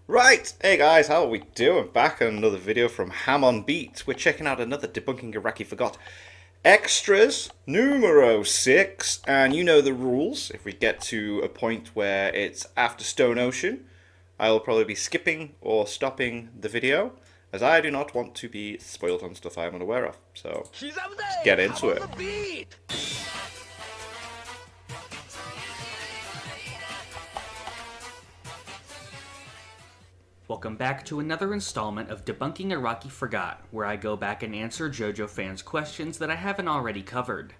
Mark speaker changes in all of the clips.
Speaker 1: Right, hey guys, how are we doing? Back on another video from Ham on Beat. We're checking out another Debunking Araki Forgot Extras numero 6, and you know the rules. If we get to a point where it's after Stone Ocean, I will probably be skipping or stopping the video, as I do not want to be spoiled on stuff I am unaware of. So, let's get into it.
Speaker 2: Welcome back to another installment of Debunking Araki Forgot, where I go back and answer JoJo fans' questions that I haven't already covered.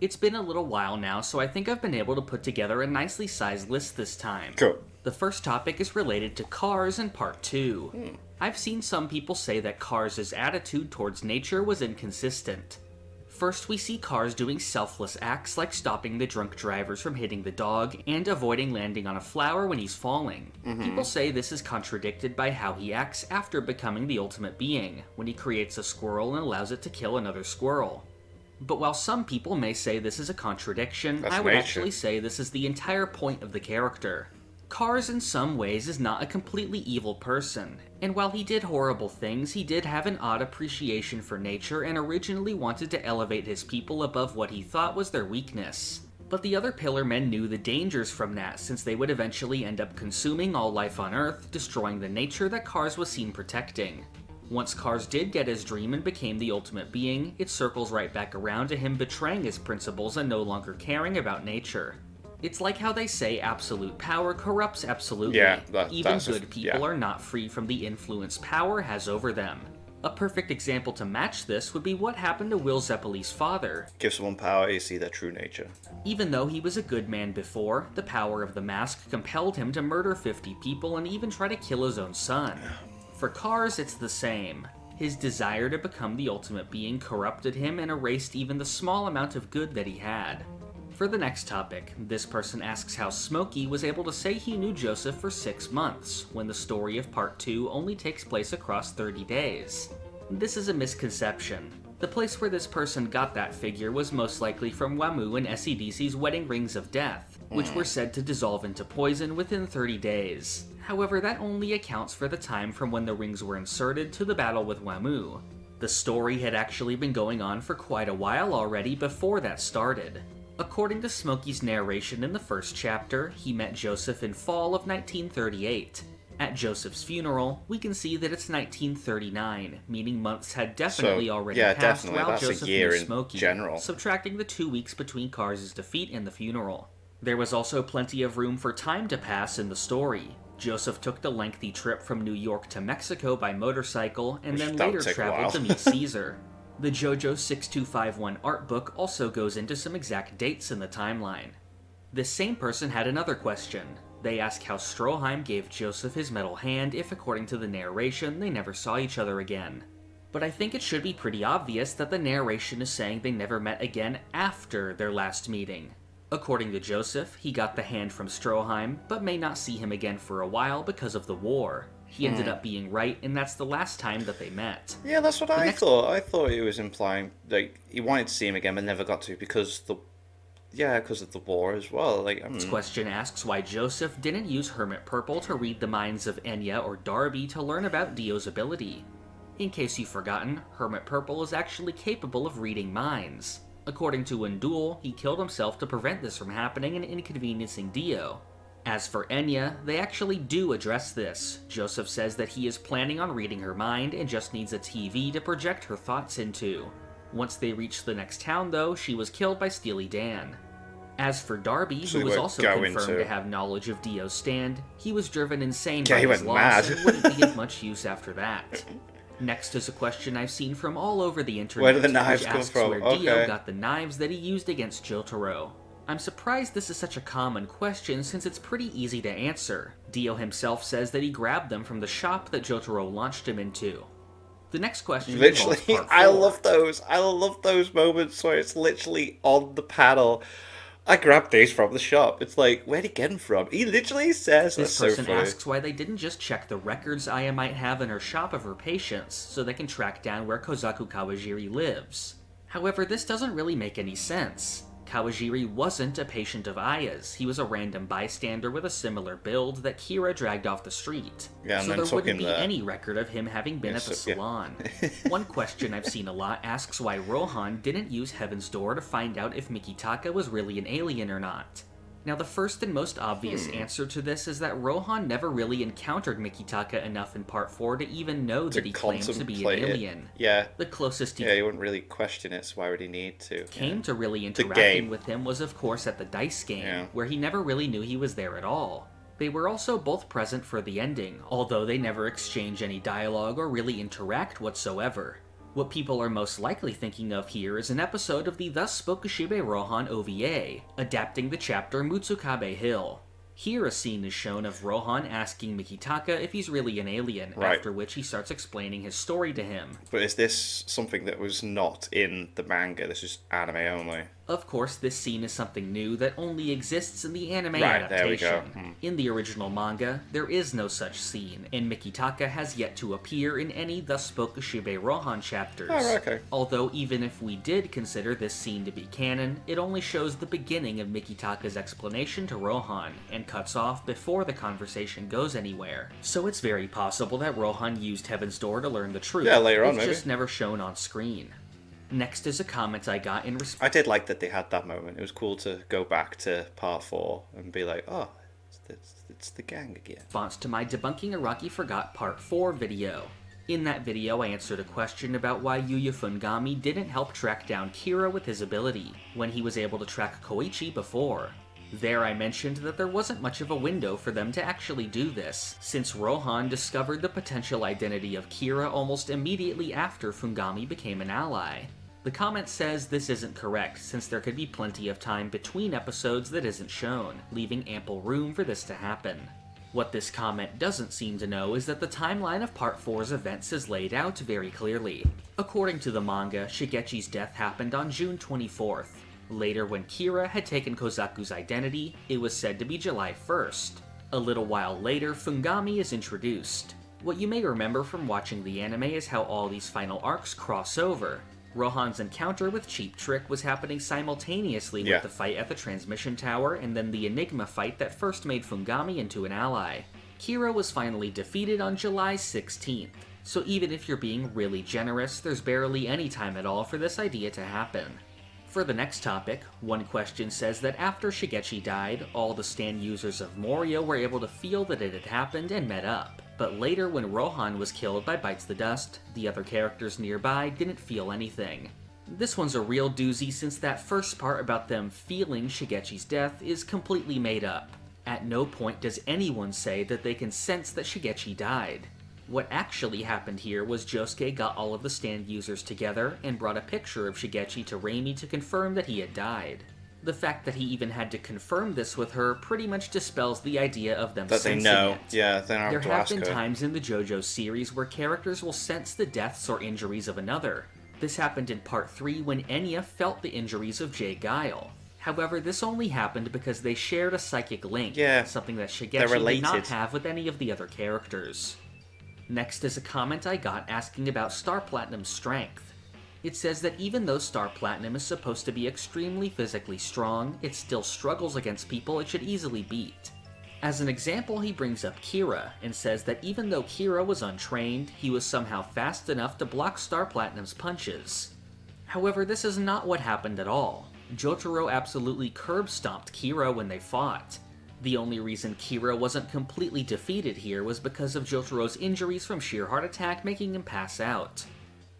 Speaker 2: It's been a little while now, so I think I've been able to put together a nicely sized list this time.
Speaker 1: Cool.
Speaker 2: The first topic is related to Cars in Part 2. I've seen some people say that Cars' attitude towards nature was inconsistent. First, we see Cars doing selfless acts like stopping the drunk drivers from hitting the dog and avoiding landing on a flower when he's falling. People say this is contradicted by how he acts after becoming the ultimate being, when he creates a squirrel and allows it to kill another squirrel. But while some people may say this is a contradiction, I would actually say this is the entire point of the character. Cars in some ways is not a completely evil person, and while he did horrible things, he did have an odd appreciation for nature and originally wanted to elevate his people above what he thought was their weakness. But the other Pillar Men knew the dangers from that, since they would eventually end up consuming all life on Earth, destroying the nature that Cars was seen protecting. Once Cars did get his dream and became the ultimate being, it circles right back around to him betraying his principles and no longer caring about nature. It's like how they say absolute power corrupts absolutely. Even good people are not free from the influence power has over them. A perfect example to match this would be what happened to Will Zeppeli's father.
Speaker 1: Give someone power, you see their true nature.
Speaker 2: Even though he was a good man before, the power of the mask compelled him to murder 50 people and even try to kill his own son. For Cars, it's the same. His desire to become the ultimate being corrupted him and erased even the small amount of good that he had. For the next topic, this person asks how Smokey was able to say he knew Joseph for 6 months, when the story of Part 2 only takes place across 30 days. This is a misconception. The place where this person got that figure was most likely from Wamu and SEDC's Wedding Rings of Death, which were said to dissolve into poison within 30 days. However, that only accounts for the time from when the rings were inserted to the battle with Wamu. The story had actually been going on for quite a while already before that started. According to Smokey's narration in the first chapter, he met Joseph in fall of 1938. At Joseph's funeral, we can see that it's 1939, meaning months had definitely already passed while Joseph knew Smokey, subtracting the 2 weeks between Cars' defeat and the funeral. There was also plenty of room for time to pass in the story. Joseph took the lengthy trip from New York to Mexico by motorcycle, and then later traveled to meet Caesar. The JoJo 6251 art book also goes into some exact dates in the timeline. This same person had another question. They ask how Stroheim gave Joseph his metal hand if, according to the narration, they never saw each other again. But I think it should be pretty obvious that the narration is saying they never met again after their last meeting. According to Joseph, he got the hand from Stroheim, but may not see him again for a while because of the war. He ended up being right, and that's the last time that they met.
Speaker 1: Yeah, that's what I thought. I thought he was implying, like, he wanted to see him again, but never got to because of the war as well.
Speaker 2: This question asks why Joseph didn't use Hermit Purple to read the minds of Enya or Darby to learn about Dio's ability. In case you've forgotten, Hermit Purple is actually capable of reading minds. According to Undul, he killed himself to prevent this from happening and inconveniencing Dio. As for Enya, they actually do address this. Joseph says that he is planning on reading her mind and just needs a TV to project her thoughts into. Once they reach the next town, though, she was killed by Steely Dan. As for Darby, who was also confirmed to have knowledge of Dio's stand, he was driven insane by his loss and wouldn't be of much use after that. Next is a question I've seen from all over the internet,
Speaker 1: where did the knives come from?
Speaker 2: Where Dio got the knives that he used against Jotaro. I'm surprised this is such a common question since it's pretty easy to answer. Dio himself says that he grabbed them from the shop that Jotaro launched him into. The next question
Speaker 1: literally, I love those moments where it's literally on the panel. I grabbed these from the shop. It's like, where'd he get them from? He literally says
Speaker 2: this person asks why they didn't just check the records Aya might have in her shop of her patients, so they can track down where Kozaku Kawajiri lives. However, this doesn't really make any sense. Kawajiri wasn't a patient of Aya's, he was a random bystander with a similar build that Kira dragged off the street.
Speaker 1: Yeah, and
Speaker 2: so
Speaker 1: then
Speaker 2: there
Speaker 1: took
Speaker 2: wouldn't
Speaker 1: him
Speaker 2: be
Speaker 1: there.
Speaker 2: any record of him having been at the salon. One question I've seen a lot asks why Rohan didn't use Heaven's Door to find out if Mikitaka was really an alien or not. Now, the first and most obvious answer to this is that Rohan never really encountered Mikitaka enough in Part 4 to even know that he claims to be an alien.
Speaker 1: Yeah.
Speaker 2: The closest he
Speaker 1: Yeah, you wouldn't really question it, so why would he need to?
Speaker 2: came to really interacting with him was, of course, at the dice game,
Speaker 1: Yeah.
Speaker 2: where he never really knew he was there at all. They were also both present for the ending, although they never exchange any dialogue or really interact whatsoever. What people are most likely thinking of here is an episode of the Thus Spoke Kishibe Rohan OVA, adapting the chapter Mutsukabe Hill. Here a scene is shown of Rohan asking Mikitaka if he's really an alien, after which he starts explaining his story to him.
Speaker 1: But is this something that was not in the manga? This is anime only?
Speaker 2: Of course, this scene is something new that only exists in the anime
Speaker 1: adaptation.
Speaker 2: There we go. In the original manga, there is no such scene, and Mikitaka has yet to appear in any Thus Spoke Kishibe Rohan chapters.
Speaker 1: Okay.
Speaker 2: Although even if we did consider this scene to be canon, it only shows the beginning of Mikitaka's explanation to Rohan, and cuts off before the conversation goes anywhere. So it's very possible that Rohan used Heaven's Door to learn the truth.
Speaker 1: Yeah, later on,
Speaker 2: it's
Speaker 1: maybe.
Speaker 2: just never shown on screen. Next is a comment I got in response.
Speaker 1: I did like that they had that moment. It was cool to go back to Part 4 and be like, oh, it's the gang again.
Speaker 2: Response to my Debunking Araki Forgot Part 4 video. In that video, I answered a question about why Yuya Fungami didn't help track down Kira with his ability, when he was able to track Koichi before. There I mentioned that there wasn't much of a window for them to actually do this, since Rohan discovered the potential identity of Kira almost immediately after Fungami became an ally. The comment says this isn't correct, since there could be plenty of time between episodes that isn't shown, leaving ample room for this to happen. What this comment doesn't seem to know is that the timeline of Part 4's events is laid out very clearly. According to the manga, Shigechi's death happened on June 24th. Later, when Kira had taken Kozaku's identity, it was said to be July 1st. A little while later, Fungami is introduced. What you may remember from watching the anime is how all these final arcs cross over. Rohan's encounter with Cheap Trick was happening simultaneously with the fight at the transmission tower, and then the Enigma fight that first made Fungami into an ally. Kira was finally defeated on July 16th, so even if you're being really generous, there's barely any time at all for this idea to happen. For the next topic, one question says that after Shigechi died, all the stand users of Morio were able to feel that it had happened and met up. But later, when Rohan was killed by Bites the Dust, the other characters nearby didn't feel anything. This one's a real doozy since that first part about them feeling Shigechi's death is completely made up. At no point does anyone say that they can sense that Shigechi died. What actually happened here was Josuke got all of the stand users together and brought a picture of Shigechi to Reimi to confirm that he had died. The fact that he even had to confirm this with her pretty much dispels the idea of them sensing it.
Speaker 1: That they know. Yeah, they don't have to ask her.
Speaker 2: There have been times in the JoJo series where characters will sense the deaths or injuries of another. This happened in Part 3 when Enya felt the injuries of Jay Guile. However, this only happened because they shared a psychic link, something that Shigechi did not have with any of the other characters. Next is a comment I got asking about Star Platinum's strength. It says that even though Star Platinum is supposed to be extremely physically strong, it still struggles against people it should easily beat. As an example, he brings up Kira, and says that even though Kira was untrained, he was somehow fast enough to block Star Platinum's punches. However, this is not what happened at all. Jotaro absolutely curb-stomped Kira when they fought. The only reason Kira wasn't completely defeated here was because of Jotaro's injuries from sheer heart attack making him pass out.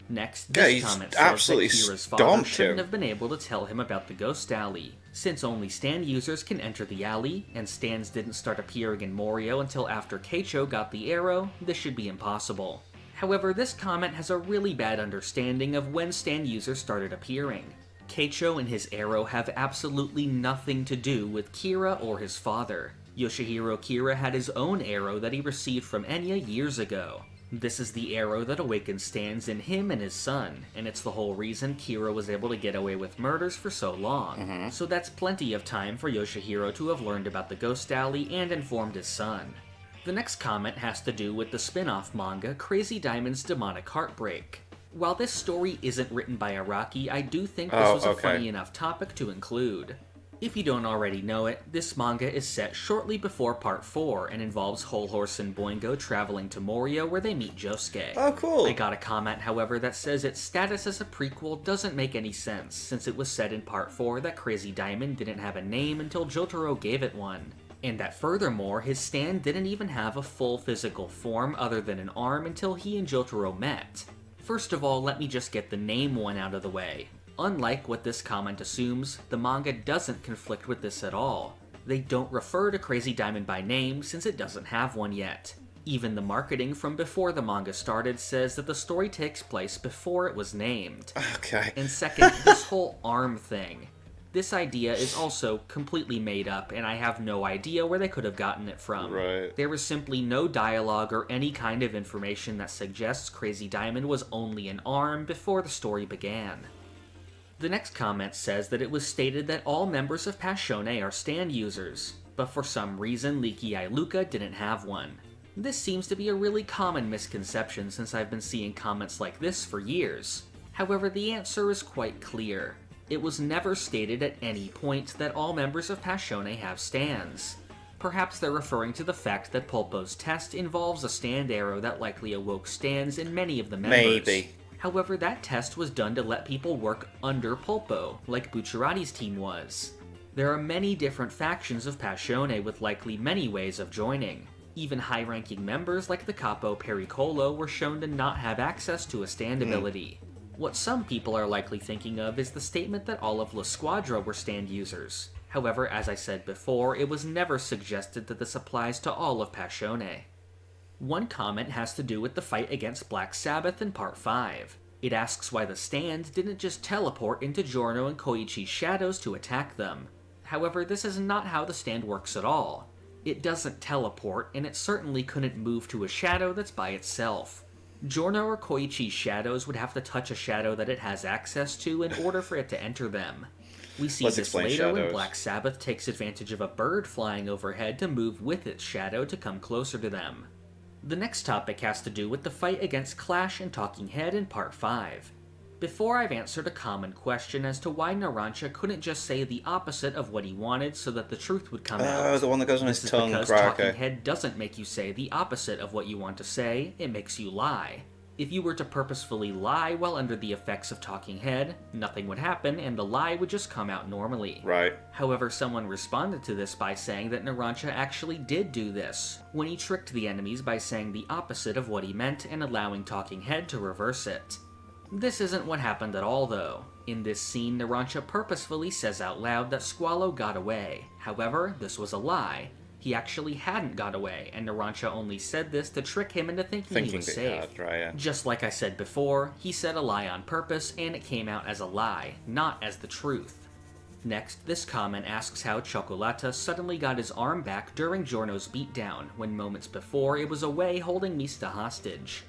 Speaker 2: Next, this comment says that Kira's father shouldn't have been able to tell him about the Ghost Alley. Since only stand users can enter the alley, and stands didn't start appearing in Morio until after Keicho got the arrow, this should be impossible. However, this comment has a really bad understanding of when stand users started appearing. Keicho and his arrow have absolutely nothing to do with Kira or his father. Yoshihiro Kira had his own arrow that he received from Enya years ago. This is the arrow that awakens stands in him and his son, and it's the whole reason Kira was able to get away with murders for so long. So that's plenty of time for Yoshihiro to have learned about the Ghost Alley and informed his son. The next comment has to do with the spin-off manga Crazy Diamond's Demonic Heartbreak. While this story isn't written by Araki, I do think this
Speaker 1: Oh,
Speaker 2: was a
Speaker 1: okay.
Speaker 2: funny enough topic to include. If you don't already know it, this manga is set shortly before Part 4 and involves Whole Horse and Boingo traveling to Moria where they meet Josuke.
Speaker 1: Oh, cool.
Speaker 2: I got a comment, however, that says its status as a prequel doesn't make any sense, since it was said in Part 4 that Crazy Diamond didn't have a name until Jotaro gave it one, and that furthermore, his stand didn't even have a full physical form other than an arm until he and Jotaro met. First of all, let me just get the name one out of the way. Unlike what this comment assumes, the manga doesn't conflict with this at all. They don't refer to Crazy Diamond by name since it doesn't have one yet. Even the marketing from before the manga started says that the story takes place before it was named.
Speaker 1: Okay.
Speaker 2: And second, this whole arm thing. This idea is also completely made up, and I have no idea where they could have gotten it from.
Speaker 1: Right.
Speaker 2: There is simply no dialogue or any kind of information that suggests Crazy Diamond was only an arm before the story began. The next comment says that it was stated that all members of Passione are stand users, but for some reason Leaky Eye Luca didn't have one. This seems to be a really common misconception since I've been seeing comments like this for years. However, the answer is quite clear. It was never stated at any point that all members of Passione have stands. Perhaps they're referring to the fact that Pulpo's test involves a stand arrow that likely awoke stands in many of the members.
Speaker 1: Maybe.
Speaker 2: However, that test was done to let people work under Pulpo, like Bucciarati's team was. There are many different factions of Passione with likely many ways of joining. Even high-ranking members like the Capo Pericolo were shown to not have access to a stand ability. What some people are likely thinking of is the statement that all of La Squadra were stand users. However, as I said before, it was never suggested that this applies to all of Passione. One comment has to do with the fight against Black Sabbath in Part 5. It asks why the stand didn't just teleport into Giorno and Koichi's shadows to attack them. However, this is not how the stand works at all. It doesn't teleport, and it certainly couldn't move to a shadow that's by itself. Giorno or Koichi's shadows would have to touch a shadow that it has access to in order for it to enter them. We see this later when Black Sabbath takes advantage of a bird flying overhead to move with its shadow to come closer to them. The next topic has to do with the fight against Clash and Talking Head in Part 5. Before I've answered a common question as to why Narancia couldn't just say the opposite of what he wanted so that the truth would come out.
Speaker 1: Oh, the one that goes on his tongue.
Speaker 2: This is because Talking Head doesn't make you say the opposite of what you want to say, it makes you lie. If you were to purposefully lie while under the effects of Talking Head, nothing would happen and the lie would just come out normally.
Speaker 1: Right.
Speaker 2: However, someone responded to this by saying that Narancia actually did do this, when he tricked the enemies by saying the opposite of what he meant and allowing Talking Head to reverse it. This isn't what happened at all, though. In this scene, Narancia purposefully says out loud that Squalo got away. However, this was a lie. He actually hadn't got away, and Narancia only said this to trick him into thinking he was safe.
Speaker 1: Right, yeah.
Speaker 2: Just like I said before, he said a lie on purpose, and it came out as a lie, not as the truth. Next, this comment asks how Cioccolata suddenly got his arm back during Giorno's beatdown, when moments before it was away holding Mista hostage.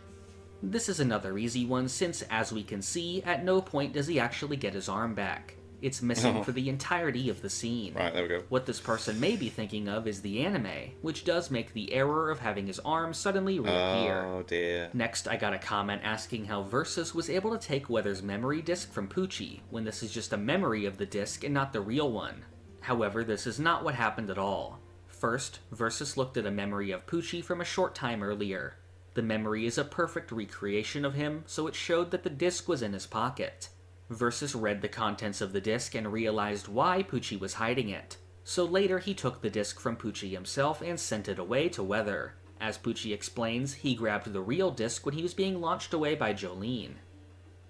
Speaker 2: This is another easy one since, as we can see, at no point does he actually get his arm back. It's missing for the entirety of the scene.
Speaker 1: Right, there we go.
Speaker 2: What this person may be thinking of is the anime, which does make the error of having his arm suddenly reappear.
Speaker 1: Oh dear.
Speaker 2: Next, I got a comment asking how Versus was able to take Weather's memory disk from Pucci, when this is just a memory of the disk and not the real one. However, this is not what happened at all. First, Versus looked at a memory of Pucci from a short time earlier. The memory is a perfect recreation of him, so it showed that the disc was in his pocket. Versus read the contents of the disc and realized why Pucci was hiding it. So later he took the disc from Pucci himself and sent it away to Weather. As Pucci explains, he grabbed the real disc when he was being launched away by Jolene.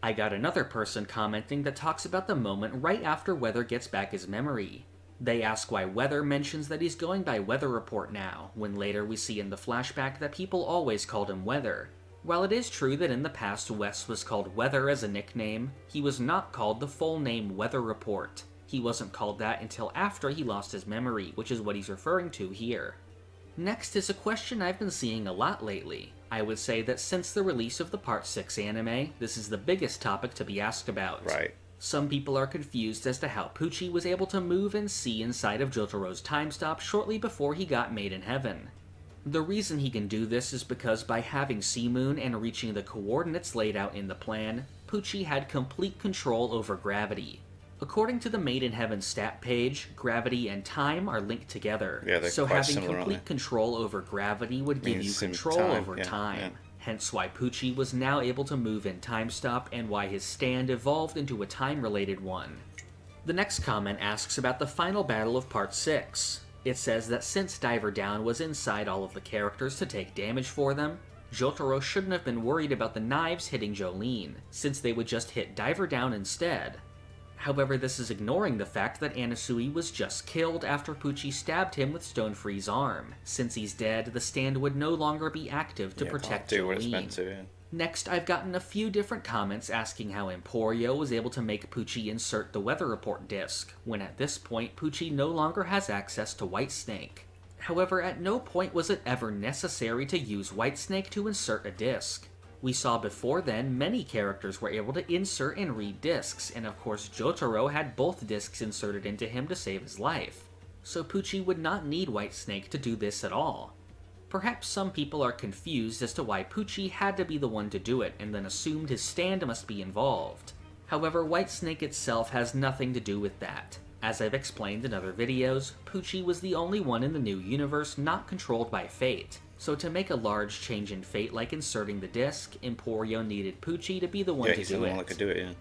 Speaker 2: I got another person commenting that talks about the moment right after Weather gets back his memory. They ask why Weather mentions that he's going by Weather Report now, when later we see in the flashback that people always called him Weather. While it is true that in the past Wes was called Weather as a nickname, he was not called the full name Weather Report. He wasn't called that until after he lost his memory, which is what he's referring to here. Next is a question I've been seeing a lot lately. I would say that since the release of the Part 6 anime, this is the biggest topic to be asked about.
Speaker 1: Right.
Speaker 2: Some people are confused as to how Pucci was able to move and see inside of Jotaro's time stop shortly before he got made in heaven. The reason he can do this is because by having Sea Moon and reaching the coordinates laid out in the plan, Pucci had complete control over gravity. According to the Made in Heaven stat page, gravity and time are linked together.
Speaker 1: Yeah, they're
Speaker 2: so
Speaker 1: quite
Speaker 2: having
Speaker 1: similar,
Speaker 2: complete
Speaker 1: aren't they?
Speaker 2: control over gravity would give you
Speaker 1: Means in
Speaker 2: control
Speaker 1: time,
Speaker 2: over
Speaker 1: yeah,
Speaker 2: time.
Speaker 1: yeah.
Speaker 2: Hence why Pucci was now able to move in time stop and why his stand evolved into a time-related one. The next comment asks about the final battle of Part 6. It says that since Diver Down was inside all of the characters to take damage for them, Jotaro shouldn't have been worried about the knives hitting Jolene, since they would just hit Diver Down instead. However, this is ignoring the fact that Anasui was just killed after Pucci stabbed him with Stonefree's arm. Since he's dead, the stand would no longer be active to protect
Speaker 1: do what it's
Speaker 2: Jolene.
Speaker 1: meant to, yeah.
Speaker 2: Next, I've gotten a few different comments asking how Emporio was able to make Pucci insert the weather report disc, when at this point Pucci no longer has access to Whitesnake. However, at no point was it ever necessary to use Whitesnake to insert a disc. We saw before then many characters were able to insert and read discs, and of course Jotaro had both discs inserted into him to save his life. So Pucci would not need Whitesnake to do this at all. Perhaps some people are confused as to why Pucci had to be the one to do it and then assumed his stand must be involved. However, Whitesnake itself has nothing to do with that. As I've explained in other videos, Pucci was the only one in the new universe not controlled by fate. So to make a large change in fate like inserting the disc, Emporio needed Pucci to be the one to do it.
Speaker 1: Yeah, he's the one that could do it, yeah.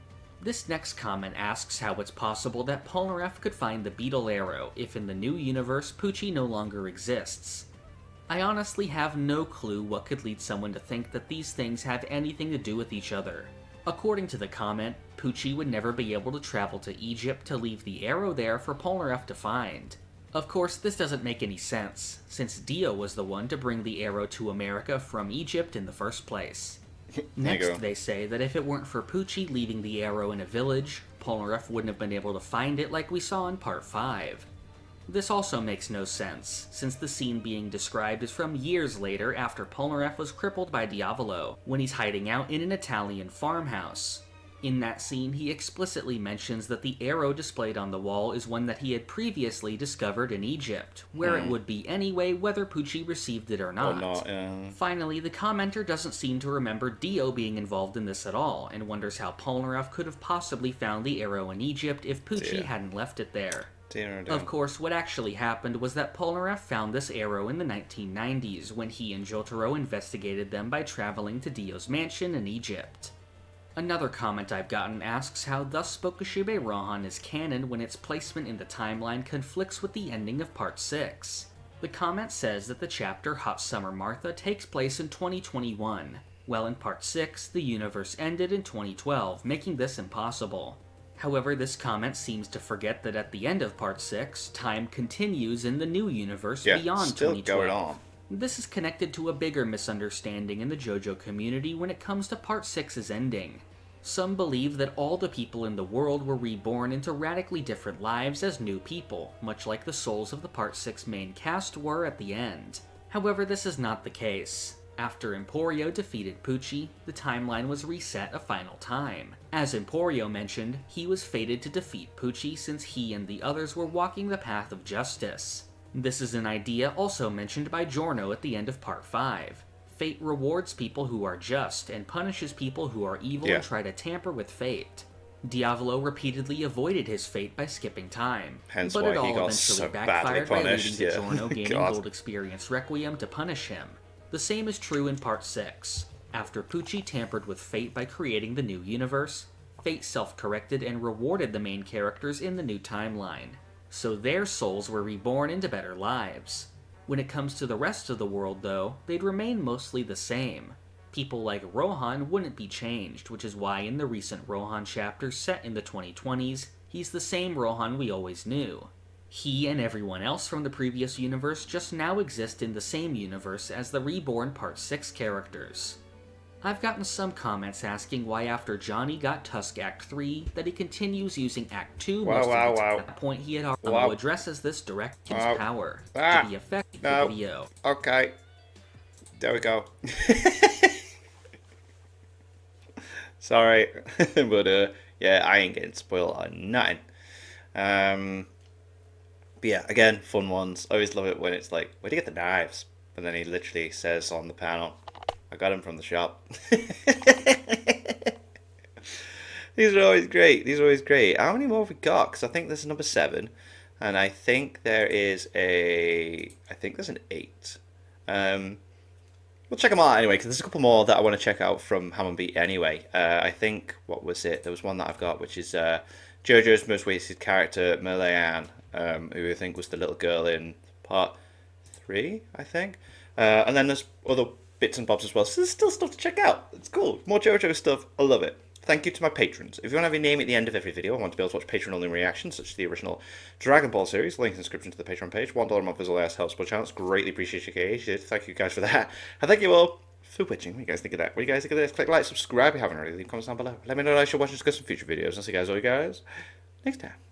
Speaker 2: This next comment asks how it's possible that Polnareff could find the Beetle Arrow if in the new universe Pucci no longer exists. I honestly have no clue what could lead someone to think that these things have anything to do with each other. According to the comment, Pucci would never be able to travel to Egypt to leave the arrow there for Polnareff to find. Of course, this doesn't make any sense, since Dio was the one to bring the arrow to America from Egypt in the first place. Next, they say that if it weren't for Pucci leaving the arrow in a village, Polnareff wouldn't have been able to find it like we saw in Part 5. This also makes no sense, since the scene being described is from years later after Polnareff was crippled by Diavolo, when he's hiding out in an Italian farmhouse. In that scene, he explicitly mentions that the arrow displayed on the wall is one that he had previously discovered in Egypt, where it would be anyway whether Pucci received it or not. Finally, the commenter doesn't seem to remember Dio being involved in this at all, and wonders how Polnareff could have possibly found the arrow in Egypt if Pucci hadn't left it there. Of course, what actually happened was that Polnareff found this arrow in the 1990s when he and Jotaro investigated them by traveling to Dio's mansion in Egypt. Another comment I've gotten asks how thus Spokushibe Rohan is canon when its placement in the timeline conflicts with the ending of Part 6. The comment says that the chapter Hot Summer Martha takes place in 2021, while in Part 6 the universe ended in 2012, making this impossible. However, this comment seems to forget that at the end of Part 6, time continues in the new universe beyond
Speaker 1: still
Speaker 2: 2012.
Speaker 1: Going on.
Speaker 2: This is connected to a bigger misunderstanding in the JoJo community when it comes to Part 6's ending. Some believe that all the people in the world were reborn into radically different lives as new people, much like the souls of the Part 6 main cast were at the end. However, this is not the case. After Emporio defeated Pucci, the timeline was reset a final time. As Emporio mentioned, he was fated to defeat Pucci since he and the others were walking the path of justice. This is an idea also mentioned by Giorno at the end of Part 5. Fate rewards people who are just and punishes people who are evil and try to tamper with fate. Diavolo repeatedly avoided his fate by skipping time,
Speaker 1: Hence
Speaker 2: but
Speaker 1: why
Speaker 2: it all
Speaker 1: he got
Speaker 2: eventually
Speaker 1: so
Speaker 2: backfired
Speaker 1: badly
Speaker 2: by leading
Speaker 1: punished.
Speaker 2: to Giorno gaining
Speaker 1: God.
Speaker 2: Gold Experience Requiem to punish him. The same is true in Part 6. After Pucci tampered with fate by creating the new universe, fate self-corrected and rewarded the main characters in the new timeline. So their souls were reborn into better lives. When it comes to the rest of the world, though, they'd remain mostly the same. People like Rohan wouldn't be changed, which is why in the recent Rohan chapter set in the 2020s, he's the same Rohan we always knew. He and everyone else from the previous universe just now exist in the same universe as the reborn Part 6 characters. I've gotten some comments asking why after Johnny got Tusk Act 3, that he continues using Act 2 most of the time. At that point he had already addresses this direct his power to be effective for the video.
Speaker 1: Okay. There we go. Sorry. But yeah, I ain't getting spoiled on nothing. But yeah, again, fun ones. I always love it when it's like, where do you get the knives? And then he literally says on the panel, I got him from the shop. These are always great. These are always great. How many more have we got? Because I think this is number 7. And I think there is I think there's an 8. We'll check them out anyway, because there's a couple more that I want to check out from Ham and Beat anyway. I think, what was it? There was one that I've got, which is JoJo's most wasted character, Merlian, who I think was the little girl in part 3, I think. And then there's other bits and bobs as well. So there's still stuff to check out. It's cool. More JoJo stuff. I love it. Thank you to my patrons. If you want to have your name at the end of every video, I want to be able to watch Patreon-only reactions, such as the original Dragon Ball series. Link in the description to the Patreon page. $1 a month is all else helps support channels. Greatly appreciate your engagement. Thank you guys for that. And thank you all for watching. What do you guys think of that? What do you guys think of this? Click like, subscribe if you haven't already. Leave comments down below. Let me know what I should watch and discuss in future videos. I'll see you guys next time.